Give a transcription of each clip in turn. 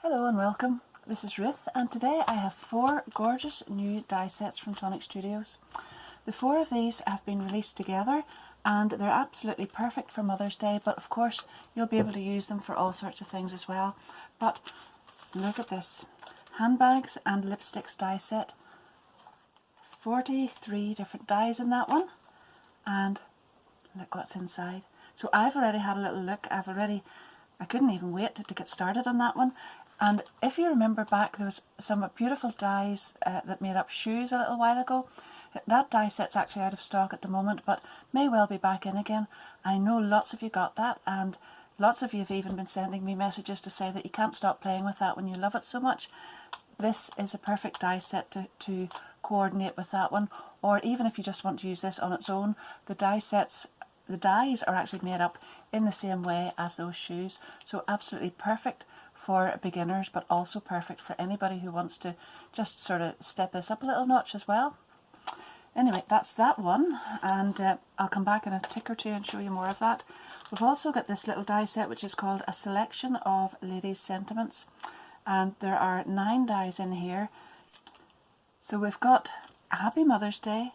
Hello and welcome. This is Ruth, and today I have 4 gorgeous new die sets from Tonic Studios. The 4 of these have been released together and they're absolutely perfect for Mother's Day, but of course you'll be able to use them for all sorts of things as well. But look at this. Handbags and Lipsticks die set. 43 different dies in that one, and look what's inside. So I've already had a little look. I couldn't even wait to get started on that one. And if you remember back, there was some beautiful dies that made up shoes a little while ago. That die set's actually out of stock at the moment, but may well be back in again. I know lots of you got that, and lots of you have even been sending me messages to say that you can't stop playing with that when you love it so much. This is a perfect die set to coordinate with that one, or even if you just want to use this on its own. The dies are actually made up in the same way as those shoes, so absolutely perfect for beginners, but also perfect for anybody who wants to just sort of step this up a little notch as well. Anyway, that's that one, and I'll come back in a tick or two and show you more of that. We've also got this little die set which is called A Selection of Ladies' Sentiments, and there are 9 dies in here. So we've got a Happy Mother's Day,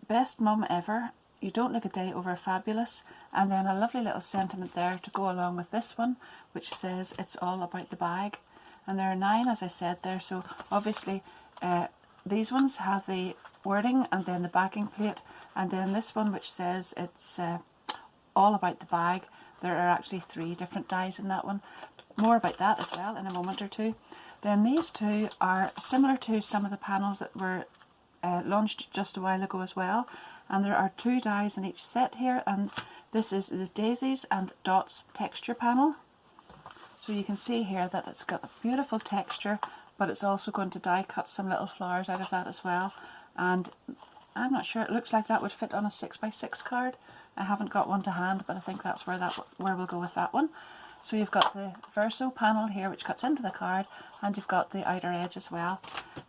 Best Mum Ever, You Don't Look a Day Over Fabulous, and then a lovely little sentiment there to go along with this one, which says It's All About the Bag. And there are 9, as I said there, so obviously these ones have the wording and then the backing plate, and then this one which says it's all about the bag. There are actually 3 different dies in that one. More about that as well in a moment or two. Then these 2 are similar to some of the panels that were launched just a while ago as well, and there are 2 dies in each set here, and this is the Daisies and Dots texture panel. So you can see here that it's got a beautiful texture, but it's also going to die cut some little flowers out of that as well. And I'm not sure, it looks like that would fit on a 6x6 card. I haven't got one to hand, but I think that's where we'll go with that one. So you've got the verso panel here which cuts into the card, and you've got the outer edge as well.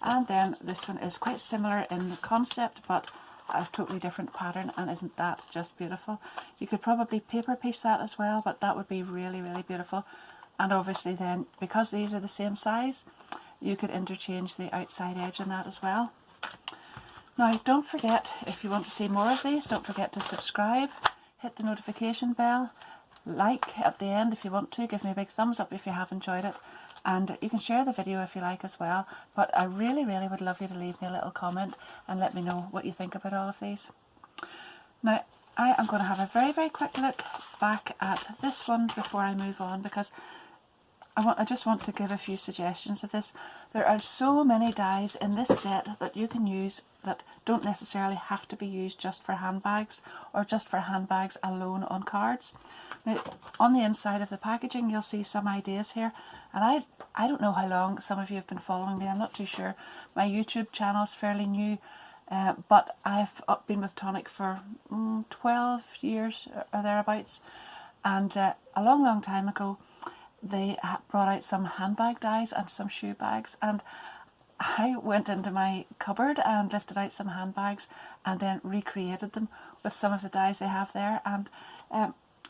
And then this one is quite similar in the concept, but a totally different pattern, and isn't that just beautiful? You could probably paper piece that as well, but that would be really, really beautiful. And obviously then, because these are the same size, you could interchange the outside edge on that as well. Now don't forget, if you want to see more of these, don't forget to subscribe, hit the notification bell, like at the end if you want to, give me a big thumbs up if you have enjoyed it, and you can share the video if you like as well. But I really, really would love you to leave me a little comment and let me know what you think about all of these. Now I am going to have a very, very quick look back at this one before I move on, because I just want to give a few suggestions of this. There are so many dies in this set that you can use that don't necessarily have to be used just for handbags, or just for handbags alone on cards. Now, on the inside of the packaging you'll see some ideas here, and I don't know how long some of you have been following me, I'm not too sure. My YouTube channel is fairly new, but I've been with Tonic for 12 years or thereabouts, and a long, long time ago they brought out some handbag dies and some shoe bags, and I went into my cupboard and lifted out some handbags and then recreated them with some of the dies they have there. And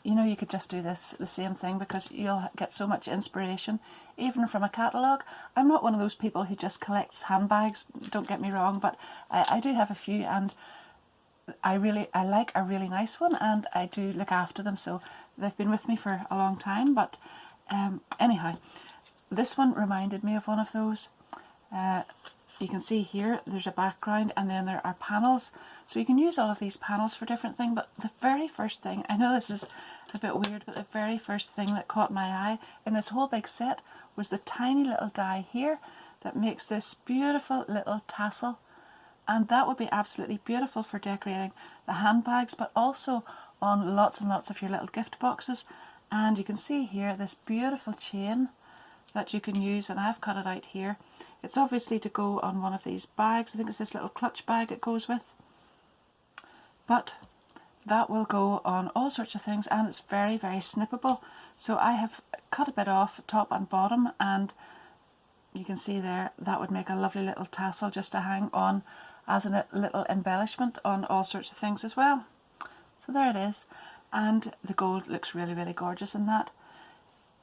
you know, you could just do the same thing, because you'll get so much inspiration even from a catalogue. I'm not one of those people who just collects handbags, don't get me wrong, but I do have a few, and I like a really nice one, and I do look after them, so they've been with me for a long time. But anyhow, this one reminded me of one of those. You can see here there's a background, and then there are panels, so you can use all of these panels for different things. But the very first thing, I know this is a bit weird, but the very first thing that caught my eye in this whole big set was the tiny little die here that makes this beautiful little tassel, and that would be absolutely beautiful for decorating the handbags, but also on lots and lots of your little gift boxes. And you can see here this beautiful chain that you can use, and I've cut it out here. It's obviously to go on one of these bags. I think it's this little clutch bag it goes with, but that will go on all sorts of things, and it's very, very snippable. So I have cut a bit off top and bottom, and you can see there that would make a lovely little tassel just to hang on as a little embellishment on all sorts of things as well. So there it is, and the gold looks really, really gorgeous in that.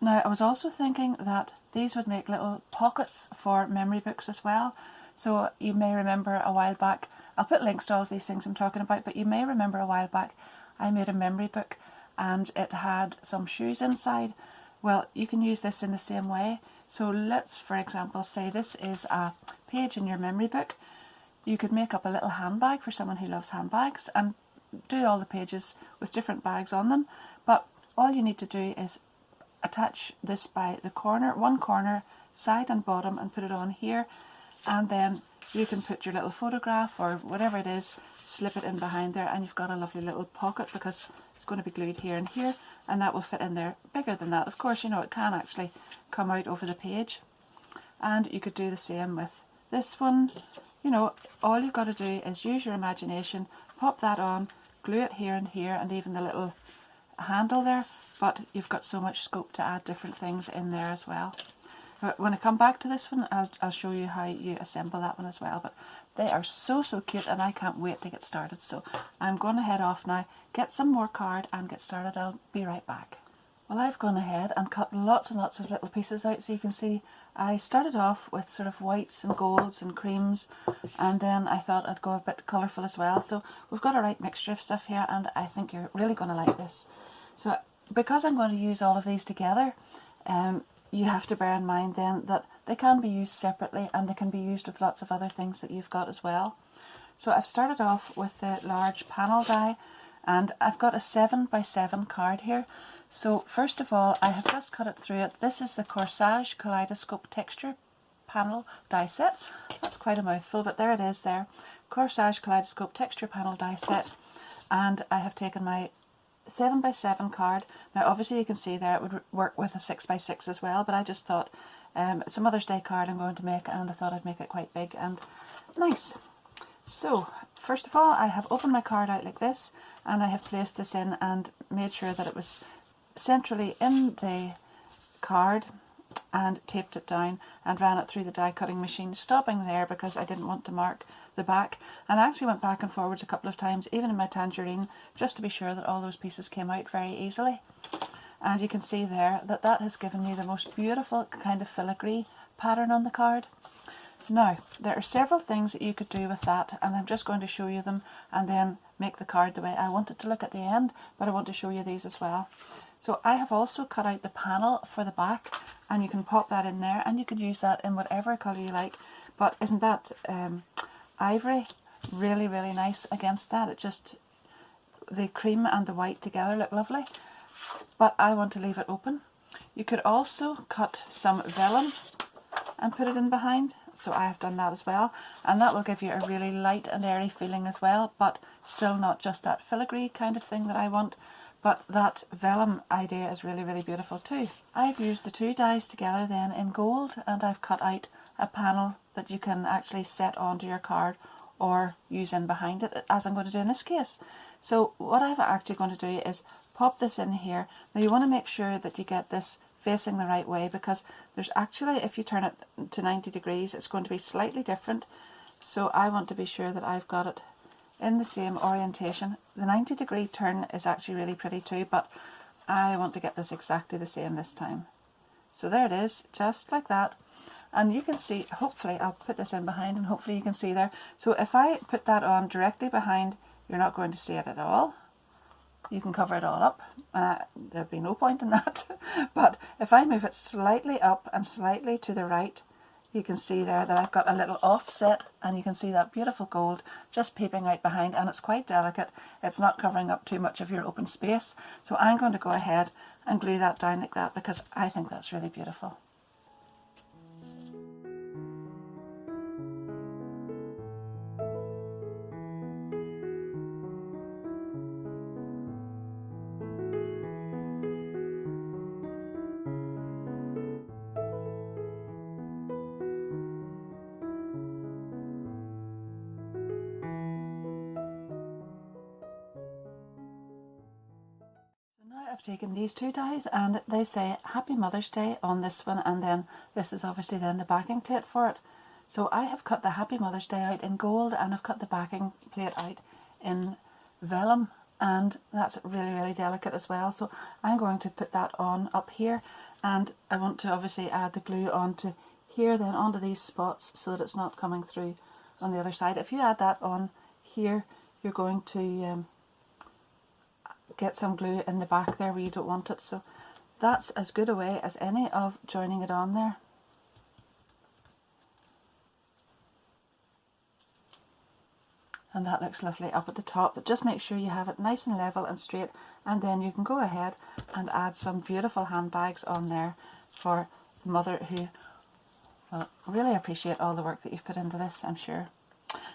Now I was also thinking that these would make little pockets for memory books as well. So you may remember a while back, I'll put links to all of these things I'm talking about, but you may remember a while back I made a memory book and it had some shoes inside. Well, you can use this in the same way. So let's, for example, say this is a page in your memory book. You could make up a little handbag for someone who loves handbags and do all the pages with different bags on them. But all you need to do is attach this by the corner, one corner, side and bottom, and put it on here. And then you can put your little photograph or whatever it is, slip it in behind there, and you've got a lovely little pocket because it's going to be glued here and here, and that will fit in there. Bigger than that, of course, you know, it can actually come out over the page. And you could do the same with this one. You know, all you've got to do is use your imagination, pop that on, glue it here and here, and even the little handle there, but you've got so much scope to add different things in there as well. But when I come back to this one, I'll show you how you assemble that one as well. But they are so cute, and I can't wait to get started. So I'm going to head off now, get some more card and get started. I'll be right back. Well, I've gone ahead and cut lots and lots of little pieces out, so you can see I started off with sort of whites and golds and creams, and then I thought I'd go a bit colourful as well. So we've got a right mixture of stuff here, and I think you're really going to like this. So because I'm going to use all of these together, you have to bear in mind then that they can be used separately and they can be used with lots of other things that you've got as well. So I've started off with the large panel die, and I've got a 7x7 card here. So first of all, I have just cut it through it. This is the Corsage Kaleidoscope Texture Panel Die Set. That's quite a mouthful, but there it is there. Corsage Kaleidoscope Texture Panel Die Set. And I have taken my 7x7 card. Now obviously you can see there it would work with a 6x6 as well, but I just thought it's a Mother's Day card I'm going to make, and I thought I'd make it quite big and nice. So first of all, I have opened my card out like this, and I have placed this in and made sure that it was centrally in the card and taped it down and ran it through the die cutting machine, stopping there because I didn't want to mark the back. And I actually went back and forwards a couple of times, even in my tangerine, just to be sure that all those pieces came out very easily. And you can see there that that has given me the most beautiful kind of filigree pattern on the card. Now, there are several things that you could do with that, and I'm just going to show you them and then make the card the way I want it to look at the end, but I want to show you these as well. So I have also cut out the panel for the back, and you can pop that in there, and you could use that in whatever colour you like. But isn't that ivory really, really nice against that? It just, the cream and the white together look lovely. But I want to leave it open. You could also cut some vellum and put it in behind. So I have done that as well, and that will give you a really light and airy feeling as well, but still not just that filigree kind of thing that I want. But that vellum idea is really, really beautiful too. I've used the two dies together then in gold, and I've cut out a panel that you can actually set onto your card or use in behind it, as I'm going to do in this case. So what I'm actually going to do is pop this in here. Now you want to make sure that you get this facing the right way, because there's actually, if you turn it to 90 degrees, it's going to be slightly different. So I want to be sure that I've got it in the same orientation. The 90-degree turn is actually really pretty too, but I want to get this exactly the same this time. So there it is, just like that. And you can see, hopefully, I'll put this in behind and hopefully you can see there. So if I put that on directly behind, you're not going to see it at all. You can cover it all up. There'd be no point in that. But if I move it slightly up and slightly to the right, you can see there that I've got a little offset, and you can see that beautiful gold just peeping out behind, and it's quite delicate. It's not covering up too much of your open space. So I'm going to go ahead and glue that down like that, because I think that's really beautiful. I've taken these two dies, and they say Happy Mother's Day on this one, and then this is obviously then the backing plate for it. So I have cut the Happy Mother's Day out in gold, and I've cut the backing plate out in vellum, and that's really, really delicate as well. So I'm going to put that on up here, and I want to obviously add the glue onto here, then onto these spots, so that it's not coming through on the other side. If you add that on here, you're going to get some glue in the back there where you don't want it, so that's as good a way as any of joining it on there. And that looks lovely up at the top, but just make sure you have it nice and level and straight, and then you can go ahead and add some beautiful handbags on there for the mother who will really appreciate all the work that you've put into this, I'm sure.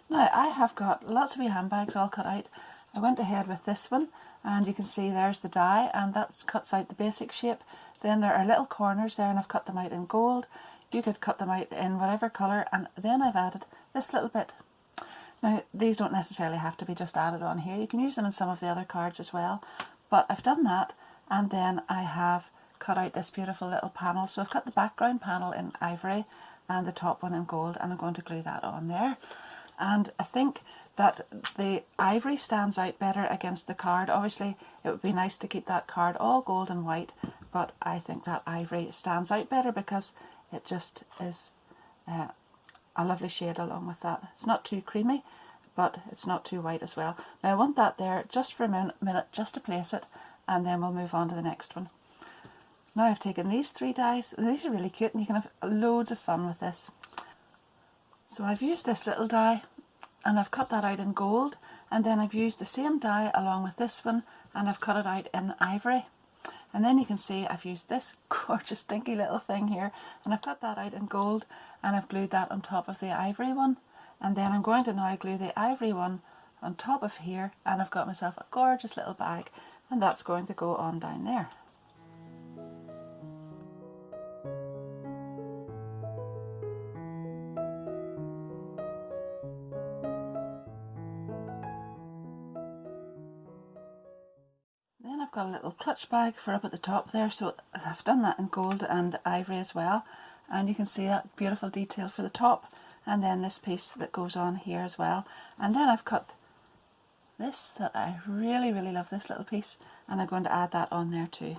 Now I have got lots of wee handbags all cut out. I went ahead with this one, and you can see there's the die, and that cuts out the basic shape. Then there are little corners there, and I've cut them out in gold. You could cut them out in whatever colour, and then I've added this little bit. Now these don't necessarily have to be just added on here, you can use them in some of the other cards as well, but I've done that, and then I have cut out this beautiful little panel. So I've cut the background panel in ivory and the top one in gold, and I'm going to glue that on there. And I think that the ivory stands out better against the card. Obviously it would be nice to keep that card all gold and white, but I think that ivory stands out better because it just is a lovely shade along with that. It's not too creamy, but it's not too white as well. Now I want that there just for a minute just to place it, and then we'll move on to the next one. Now I've taken these 3 dies. These are really cute, and you can have loads of fun with this. So I've used this little die, and I've cut that out in gold, and then I've used the same die along with this one, and I've cut it out in ivory. And then you can see I've used this gorgeous dinky little thing here, and I've cut that out in gold, and I've glued that on top of the ivory one. And then I'm going to now glue the ivory one on top of here, and I've got myself a gorgeous little bag, and that's going to go on down there. Then I've got a little clutch bag for up at the top there, so I've done that in gold and ivory as well, and you can see that beautiful detail for the top, and then this piece that goes on here as well. And then I've cut this that I really love, this little piece, and I'm going to add that on there too.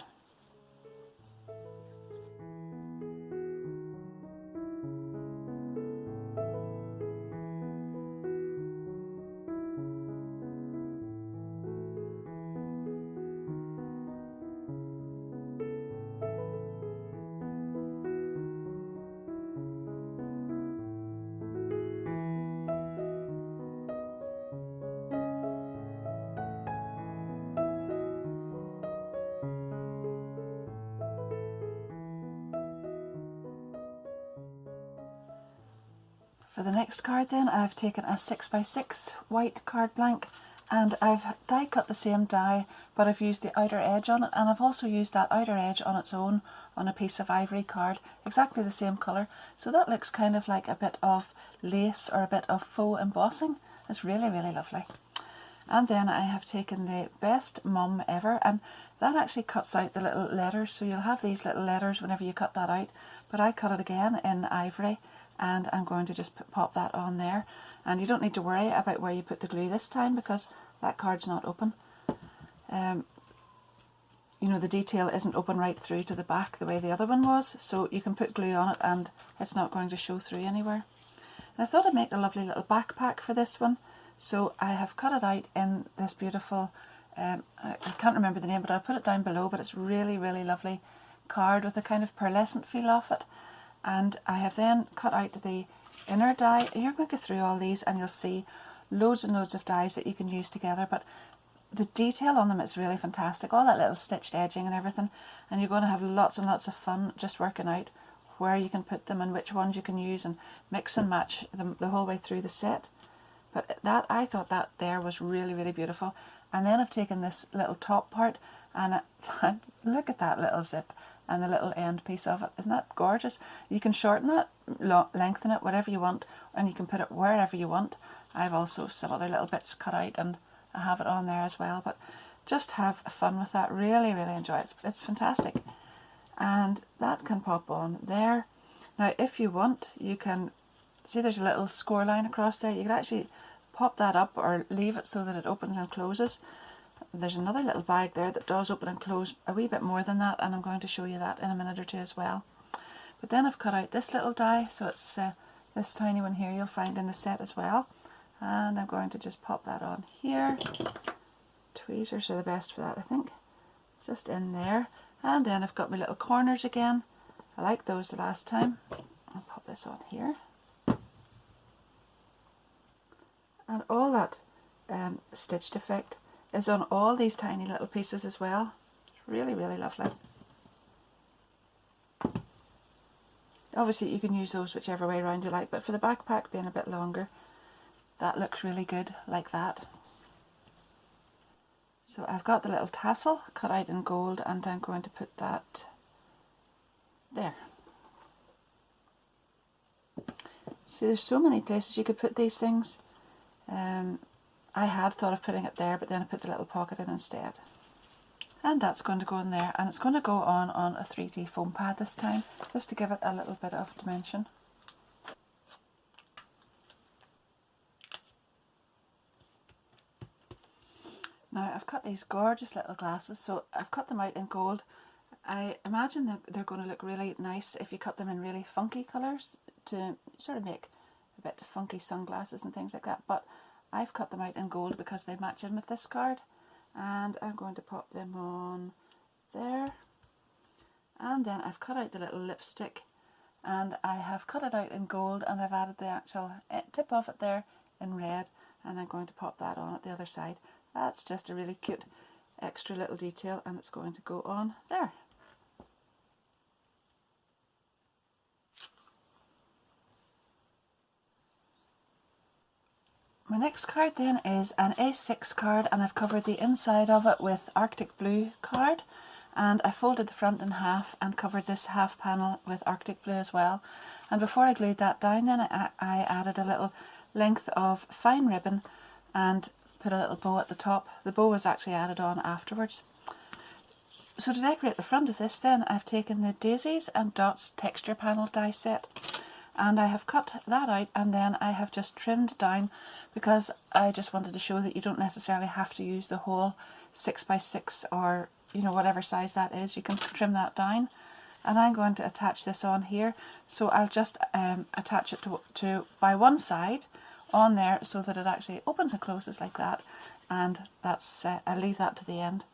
For the next card then, I've taken a 6x6 white card blank, and I've die cut the same die, but I've used the outer edge on it, and I've also used that outer edge on its own on a piece of ivory card, exactly the same colour, so that looks kind of like a bit of lace or a bit of faux embossing. It's really lovely. And then I have taken the Best Mum Ever, and that actually cuts out the little letters, so you'll have these little letters whenever you cut that out, but I cut it again in ivory, and I'm going to just pop that on there. And you don't need to worry about where you put the glue this time, because that card's not open. You know, the detail isn't open right through to the back the way the other one was, so you can put glue on it and it's not going to show through anywhere. And I thought I'd make a lovely little backpack for this one, so I have cut it out in this beautiful, I can't remember the name, but I'll put it down below, but it's really lovely card with a kind of pearlescent feel off it. And I have then cut out the inner die. You're going to go through all these and you'll see loads and loads of dies that you can use together, but the detail on them is really fantastic, all that little stitched edging and everything, and you're going to have lots and lots of fun just working out where you can put them and which ones you can use, and mix and match them the whole way through the set. But that, I thought that there was really beautiful. And then I've taken this little top part, and look at that little zip and the little end piece of it. Isn't that gorgeous? You can shorten it, lengthen it, whatever you want, and you can put it wherever you want. I've also some other little bits cut out and I have it on there as well, but just have fun with that. Really enjoy it. It's fantastic. And that can pop on there. Now if you want, you can see there's a little score line across there. You can actually pop that up or leave it so that it opens and closes. there's another little bag there that does open and close a wee bit more than that, and I'm going to show you that in a minute or two as well. But then I've cut out this little die, so it's this tiny one here you'll find in the set as well, and I'm going to just pop that on here. Tweezers are the best for that, I think. Just in there, and then I've got my little corners again. I like those the last time. I'll pop this on here, and all that stitched effect is on all these tiny little pieces as well. It's really, really lovely. Obviously you can use those whichever way around you like, but for the backpack being a bit longer, that looks really good like that. So I've got the little tassel cut out in gold, and I'm going to put that there. See, there's so many places you could put these things. I had thought of putting it there, but then I put the little pocket in instead. And that's going to go in there, and it's going to go on a 3D foam pad this time, just to give it a little bit of dimension. Now I've cut these gorgeous little glasses, so I've cut them out in gold. I imagine that they're going to look really nice if you cut them in really funky colours to sort of make a bit funky sunglasses and things like that, but I've cut them out in gold because they match in with this card. And I'm going to pop them on there, and then I've cut out the little lipstick, and I have cut it out in gold, and I've added the actual tip of it there in red, and I'm going to pop that on at the other side. That's just a really cute extra little detail, and it's going to go on there. My next card then is an A6 card, and I've covered the inside of it with Arctic Blue card, and I folded the front in half and covered this half panel with Arctic Blue as well. And before I glued that down then I added a little length of fine ribbon and put a little bow at the top. The bow was actually added on afterwards. So to decorate the front of this then, I've taken the Daisies and Dots texture panel die set, and I have cut that out, and then I have just trimmed down, because I just wanted to show that you don't necessarily have to use the whole 6x6 or, you know, whatever size that is. You can trim that down, and I'm going to attach this on here. So I'll just attach it to by one side on there, so that it actually opens and closes like that, and that's I'll leave that to the end.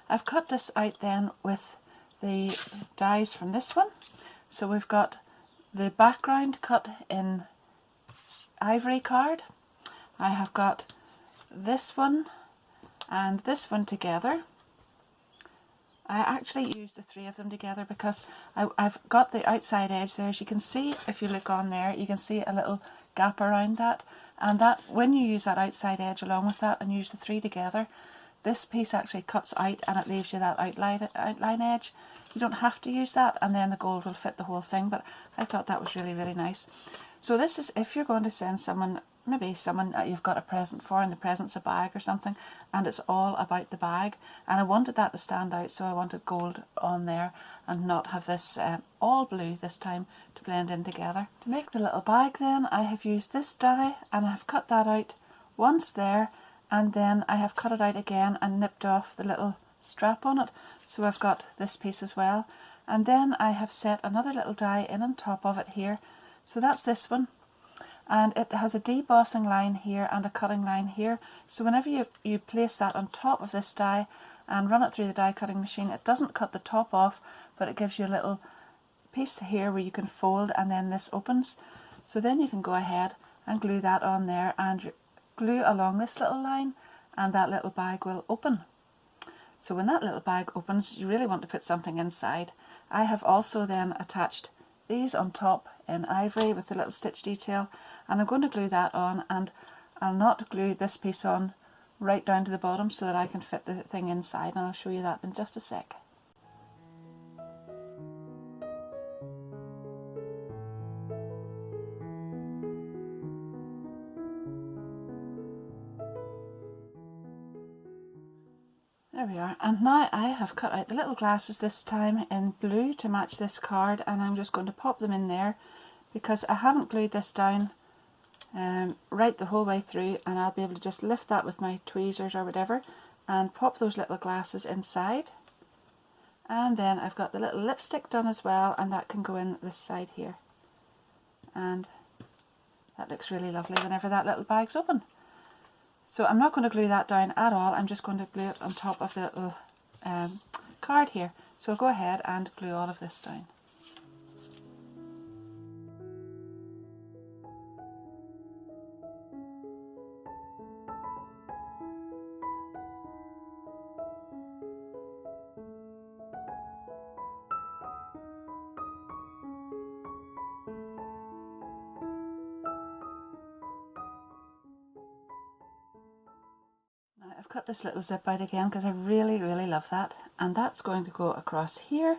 I've cut this out then with the dies from this one. So we've got the background cut in ivory card. I have got this one and this one together. I actually used the three of them together because I've got the outside edge there. As you can see, if you look on there, you can see a little gap around that, and that when you use that outside edge along with that and use the three together, this piece actually cuts out and it leaves you that outline edge. You don't have to use that, and then the gold will fit the whole thing, but I thought that was really, really nice. So this is if you're going to send someone, maybe someone that you've got a present for, and the present's a bag or something, and it's all about the bag, and I wanted that to stand out, so I wanted gold on there and not have this all blue this time to blend in together. To make the little bag then, I have used this die, and I've cut that out once there, and then I have cut it out again and nipped off the little strap on it. So I've got this piece as well, and then I have set another little die in on top of it here. So that's this one, and it has a debossing line here and a cutting line here. So whenever you place that on top of this die and run it through the die cutting machine, it doesn't cut the top off, but it gives you a little piece here where you can fold, and then this opens. So then you can go ahead and glue that on there and glue along this little line, and that little bag will open. So when that little bag opens, you really want to put something inside. I have also then attached these on top in ivory with the little stitch detail, and I'm going to glue that on, and I'll not glue this piece on right down to the bottom so that I can fit the thing inside, and I'll show you that in just a sec. There we are, and now I have cut out the little glasses this time in blue to match this card, and I'm just going to pop them in there because I haven't glued this down right the whole way through, and I'll be able to just lift that with my tweezers or whatever and pop those little glasses inside. And then I've got the little lipstick done as well, and that can go in this side here. And that looks really lovely whenever that little bag's open. So I'm not going to glue that down at all, I'm just going to glue it on top of the little card here. So I'll go ahead and glue all of this down. Now I've cut this little zip out again because I really love that, and that's going to go across here,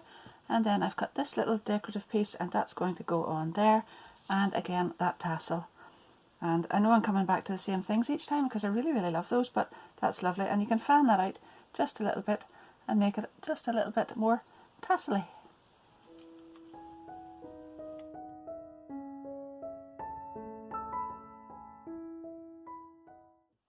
and then I've cut this little decorative piece and that's going to go on there, and again that tassel. And I know I'm coming back to the same things each time because I really love those, but that's lovely, and you can fan that out just a little bit and make it just a little bit more tassel-y.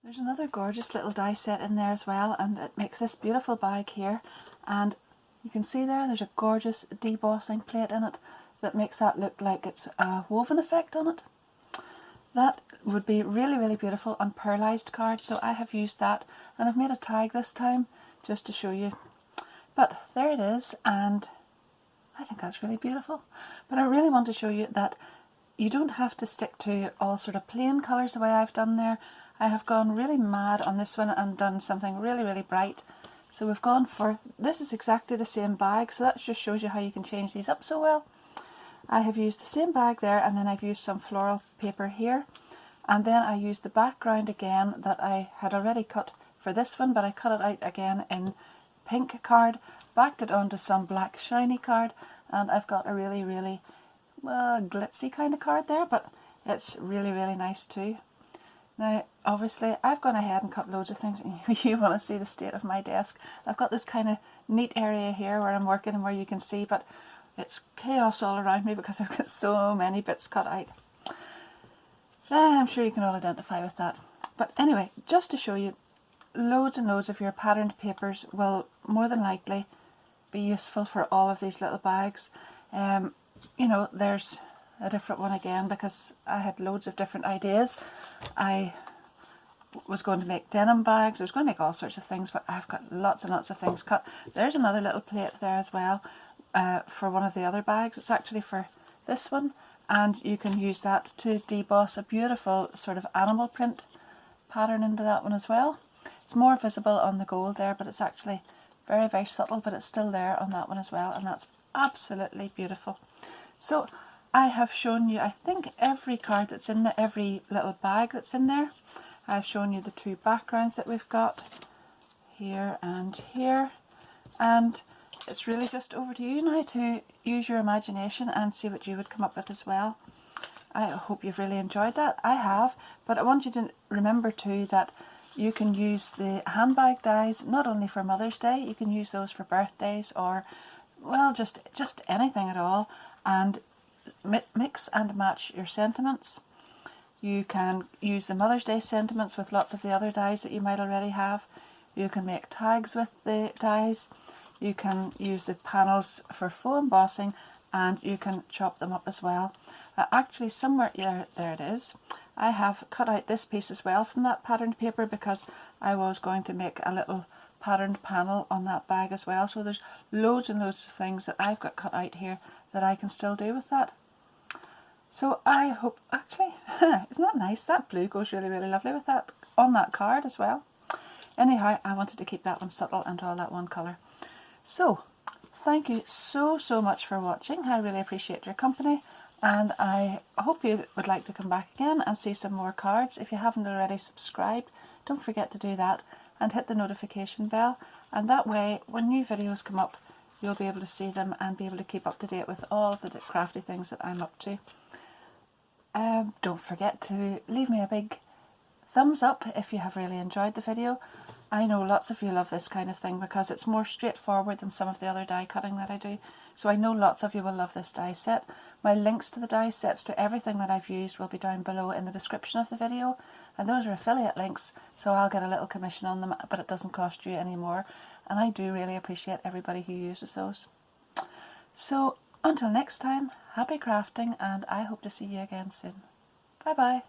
There's another gorgeous little die set in there as well, and it makes this beautiful bag here, and you can see there's a gorgeous debossing plate in it that makes that look like it's a woven effect on it. That would be really beautiful on pearlized cards, so I have used that, and I've made a tag this time just to show you. But there it is, and I think that's really beautiful. But I really want to show you that you don't have to stick to all sort of plain colours the way I've done there. I have gone really mad on this one and done something really bright. So we've gone for, this is exactly the same bag, so that just shows you how you can change these up so well. I have used the same bag there, and then I've used some floral paper here, and then I used the background again that I had already cut for this one, but I cut it out again in pink card, backed it onto some black shiny card, and I've got a really glitzy kind of card there, but it's really nice too. Now obviously I've gone ahead and cut loads of things, and you want to see the state of my desk. I've got this kind of neat area here where I'm working and where you can see, but it's chaos all around me because I've got so many bits cut out. I'm sure you can all identify with that. But anyway, just to show you, loads and loads of your patterned papers will more than likely be useful for all of these little bags. You know, there's a different one again because I had loads of different ideas. I was going to make denim bags, I was going to make all sorts of things, but I've got lots and lots of things cut. There's another little plate there as well for one of the other bags. It's actually for this one, and you can use that to deboss a beautiful sort of animal print pattern into that one as well. It's more visible on the gold there, but it's actually very subtle, but it's still there on that one as well, and that's absolutely beautiful. So I have shown you, I think, every card that's in there, every little bag that's in there. I've shown you the two backgrounds that we've got here and here, and it's really just over to you now to use your imagination and see what you would come up with as well. I hope you've really enjoyed that. I have, but I want you to remember too that you can use the handbag dies not only for Mother's Day, you can use those for birthdays or, well, just anything at all, and mix and match your sentiments. You can use the Mother's Day sentiments with lots of the other dies that you might already have. You can make tags with the dies. You can use the panels for faux embossing, and you can chop them up as well. Actually, somewhere, yeah, there it is. I have cut out this piece as well from that patterned paper because I was going to make a little patterned panel on that bag as well. So there's loads and loads of things that I've got cut out here that I can still do with that. So I hope, actually, isn't that nice? That blue goes really lovely with that, on that card as well. Anyhow, I wanted to keep that one subtle and all that one colour. So, thank you so much for watching. I really appreciate your company, and I hope you would like to come back again and see some more cards. If you haven't already subscribed, don't forget to do that and hit the notification bell, and that way when new videos come up you'll be able to see them and be able to keep up to date with all of the crafty things that I'm up to. Don't forget to leave me a big thumbs up if you have really enjoyed the video. I know lots of you love this kind of thing because it's more straightforward than some of the other die cutting that I do. So I know lots of you will love this die set. My links to the die sets, to everything that I've used, will be down below in the description of the video. and those are affiliate links, so I'll get a little commission on them, but it doesn't cost you any more, and I do really appreciate everybody who uses those. So until next time, happy crafting, and I hope to see you again soon. Bye bye.